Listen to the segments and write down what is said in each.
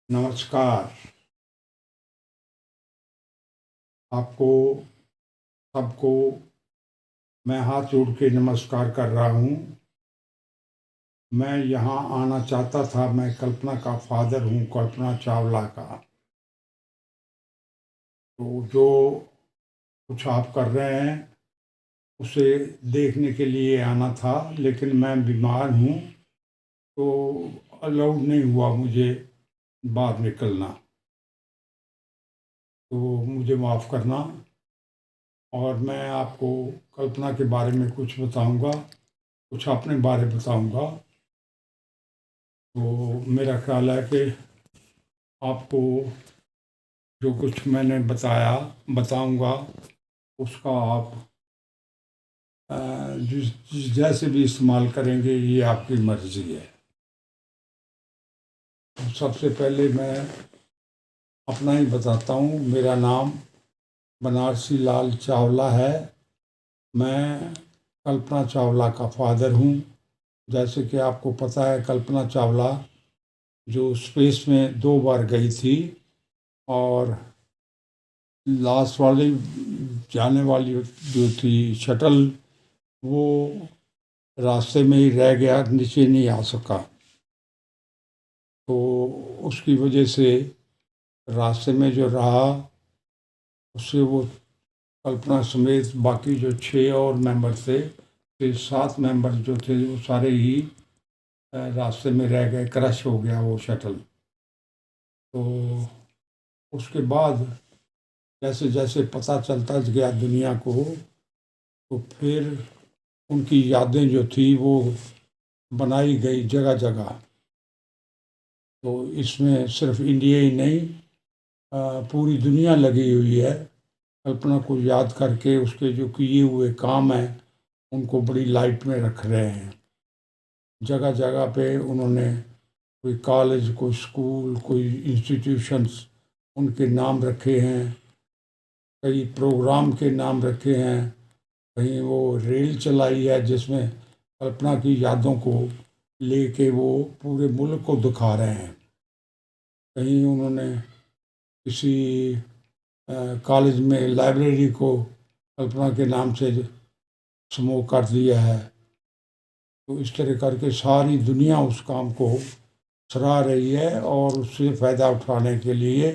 नमस्कार। आपको सबको मैं हाथ जोड़ के नमस्कार कर रहा हूँ। मैं यहाँ आना चाहता था। मैं कल्पना का फादर हूँ, कल्पना चावला का। तो जो कुछ आप कर रहे हैं उसे देखने के लिए आना था, लेकिन मैं बीमार हूँ तो अलाउड नहीं हुआ मुझे बाहर निकलना। तो मुझे माफ़ करना। और मैं आपको कल्पना के बारे में कुछ बताऊंगा, कुछ अपने बारे बताऊंगा। तो मेरा ख्याल है कि आपको जो कुछ मैंने बताऊंगा उसका आप अ, जैसे भी इस्तेमाल करेंगे ये आपकी मर्जी है। तो सबसे पहले मैं अपना ही बताता हूँ। मेरा नाम बनारसी लाल चावला है। मैं कल्पना चावला का फादर हूँ। जैसे कि आपको पता है, कल्पना चावला जो स्पेस में 2 बार गई थी, और लास्ट वाली जाने वाली जो थी शटल, वो रास्ते में ही रह गया, नीचे नहीं आ सका। तो उसकी वजह से रास्ते में जो रहा उससे वो कल्पना समेत बाकी जो 6 और मेंबर थे, फिर 7 मेंबर जो थे वो सारे ही रास्ते में रह गए। क्रश हो गया वो शटल। तो उसके बाद जैसे जैसे पता चलता गया दुनिया को, तो फिर उनकी यादें जो थी वो बनाई गई जगह जगह। तो इसमें सिर्फ इंडिया ही नहीं, पूरी दुनिया लगी हुई है कल्पना को याद करके। उसके जो किए हुए काम हैं उनको बड़ी लाइट में रख रहे हैं। जगह जगह पे उन्होंने कोई कॉलेज, कोई स्कूल, कोई इंस्टीट्यूशंस उनके नाम रखे हैं। कई प्रोग्राम के नाम रखे हैं। कहीं वो रेल चलाई है जिसमें कल्पना की यादों को लेके वो पूरे मुल्क को दिखा रहे हैं। कहीं उन्होंने किसी कॉलेज में लाइब्रेरी को कल्पना के नाम से समूह कर दिया है। तो इस तरह करके सारी दुनिया उस काम को सराह रही है, और उससे फ़ायदा उठाने के लिए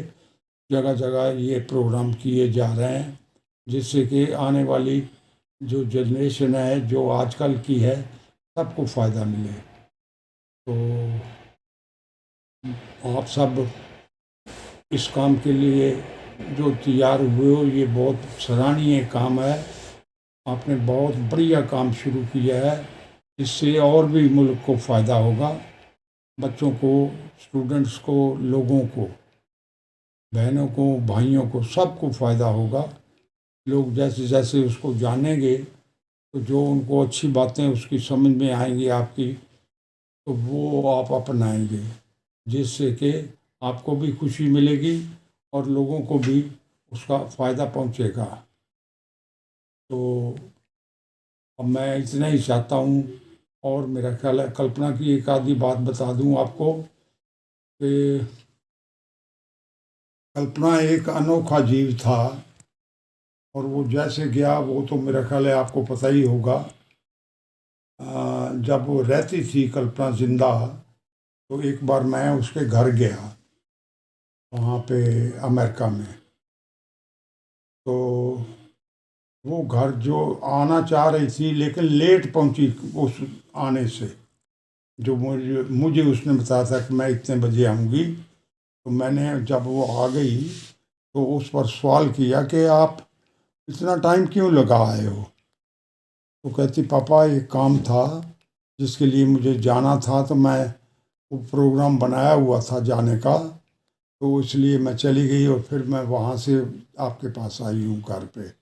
जगह जगह ये प्रोग्राम किए जा रहे हैं, जिससे कि आने वाली जो जनरेशन है, जो आजकल की है, सबको फ़ायदा मिले। तो आप सब इस काम के लिए जो तैयार हुए हो, ये बहुत सराहनीय काम है। आपने बहुत बढ़िया काम शुरू किया है। इससे और भी मुल्क को फ़ायदा होगा, बच्चों को, स्टूडेंट्स को, लोगों को, बहनों को, भाइयों को, सबको फ़ायदा होगा। लोग जैसे जैसे उसको जानेंगे तो जो उनको अच्छी बातें उसकी समझ में आएंगी आपकी, तो वो आप अपनाएंगे, जिससे कि आपको भी खुशी मिलेगी और लोगों को भी उसका फ़ायदा पहुंचेगा। तो अब मैं इतना ही चाहता हूँ। और मेरा ख्याल है कल्पना की एक आधी बात बता दूँ आपको कि कल्पना एक अनोखा जीव था। और वो जैसे गया वो तो मेरा ख्याल है आपको पता ही होगा। जब वो रहती थी कल्पना जिंदा, तो एक बार मैं उसके घर गया वहाँ पे अमेरिका में। तो वो घर जो आना चाह रही थी लेकिन लेट पहुंची उस आने से। जो मुझे मुझे उसने बताया था कि मैं इतने बजे आऊँगी। तो मैंने जब वो आ गई तो उस पर सवाल किया कि आप इतना टाइम क्यों लगा आए हो। तो कहती, पापा एक काम था जिसके लिए मुझे जाना था, तो मैं वो प्रोग्राम बनाया हुआ था जाने का, तो इसलिए मैं चली गई और फिर मैं वहाँ से आपके पास आई हूँ घर पे।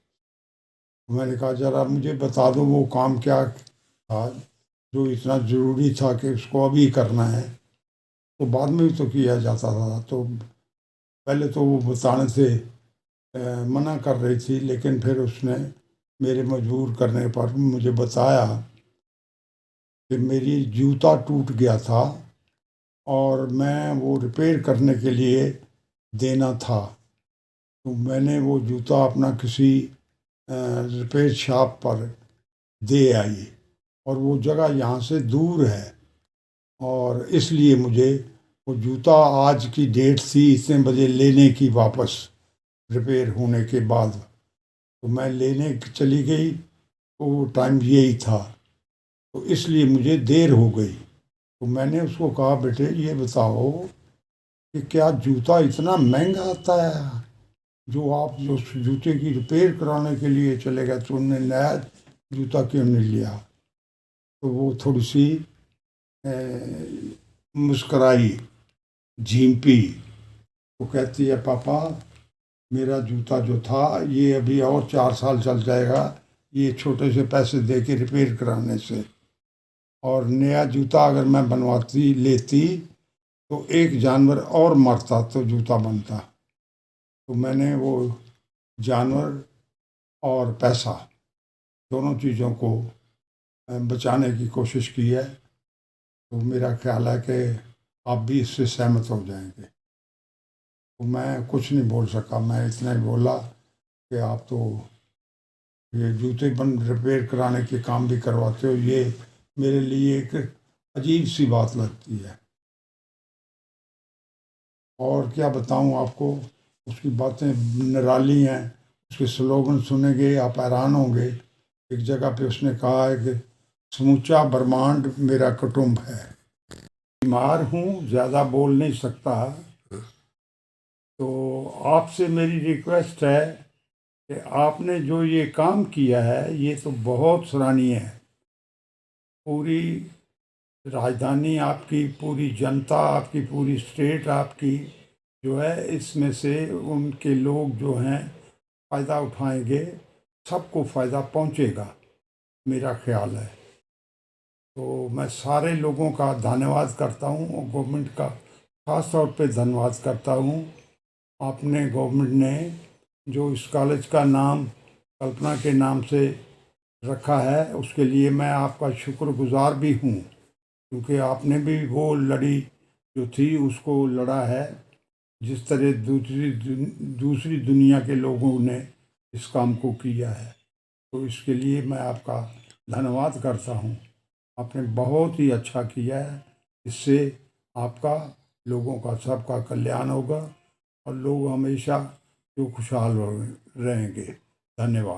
मैंने कहा जरा मुझे बता दो वो काम क्या था जो इतना ज़रूरी था कि उसको अभी करना है। तो बाद में भी तो किया जाता था। तो पहले तो वो बताने से मना कर रही थी, लेकिन फिर उसने मेरे मजबूर करने पर मुझे बताया कि मेरी जूता टूट गया था और मैं वो रिपेयर करने के लिए देना था। तो मैंने वो जूता अपना किसी रिपेयर शॉप पर दे आई, और वो जगह यहाँ से दूर है, और इसलिए मुझे वो जूता आज की डेट थी इतने बजे लेने की, वापस रिपेयर होने के बाद। तो मैं लेने चली गई, तो वो टाइम यही था, तो इसलिए मुझे देर हो गई। तो मैंने उसको कहा, बेटे ये बताओ कि क्या जूता इतना महंगा आता है जो आप जो जूते की रिपेयर कराने के लिए चले गए, तो उन्होंने नया जूता क्यों नहीं लिया? तो वो थोड़ी सी मुस्कराई, झिंपी। वो कहती है, पापा मेरा जूता जो था ये अभी और 4 साल चल जाएगा, ये छोटे से पैसे दे के रिपेयर कराने से, और नया जूता अगर मैं बनवाती लेती तो एक जानवर और मरता तो जूता बनता। तो मैंने वो जानवर और पैसा दोनों चीज़ों को बचाने की कोशिश की है। तो मेरा ख्याल है कि आप भी इससे सहमत हो जाएंगे। तो मैं कुछ नहीं बोल सका, मैं इतना ही बोला कि आप तो ये जूते बन रिपेयर कराने के काम भी करवाते हो, ये मेरे लिए एक अजीब सी बात लगती है। और क्या बताऊं आपको, उसकी बातें निराली हैं, उसके स्लोगन सुनेंगे आप हैरान होंगे। एक जगह पे उसने कहा है कि समूचा ब्रह्मांड मेरा कुटुंब है। बीमार हूँ, ज़्यादा बोल नहीं सकता, तो आपसे मेरी रिक्वेस्ट है कि आपने जो ये काम किया है ये तो बहुत सराहनीय है। पूरी राजधानी आपकी, पूरी जनता आपकी, पूरी स्टेट आपकी जो है, इसमें से उनके लोग जो हैं फ़ायदा उठाएंगे, सबको फ़ायदा पहुंचेगा, मेरा ख्याल है। तो मैं सारे लोगों का धन्यवाद करता हूं, और गवर्नमेंट का ख़ास तौर पे धन्यवाद करता हूं। आपने गवर्नमेंट ने जो इस कॉलेज का नाम कल्पना के नाम से रखा है, उसके लिए मैं आपका शुक्रगुजार भी हूँ, क्योंकि आपने भी वो लड़ी जो थी उसको लड़ा है, जिस तरह दूसरी दुनिया के लोगों ने इस काम को किया है। तो इसके लिए मैं आपका धन्यवाद करता हूँ। आपने बहुत ही अच्छा किया है, इससे आपका, लोगों का, सबका कल्याण होगा, और लोग हमेशा जो खुशहाल रहेंगे। धन्यवाद।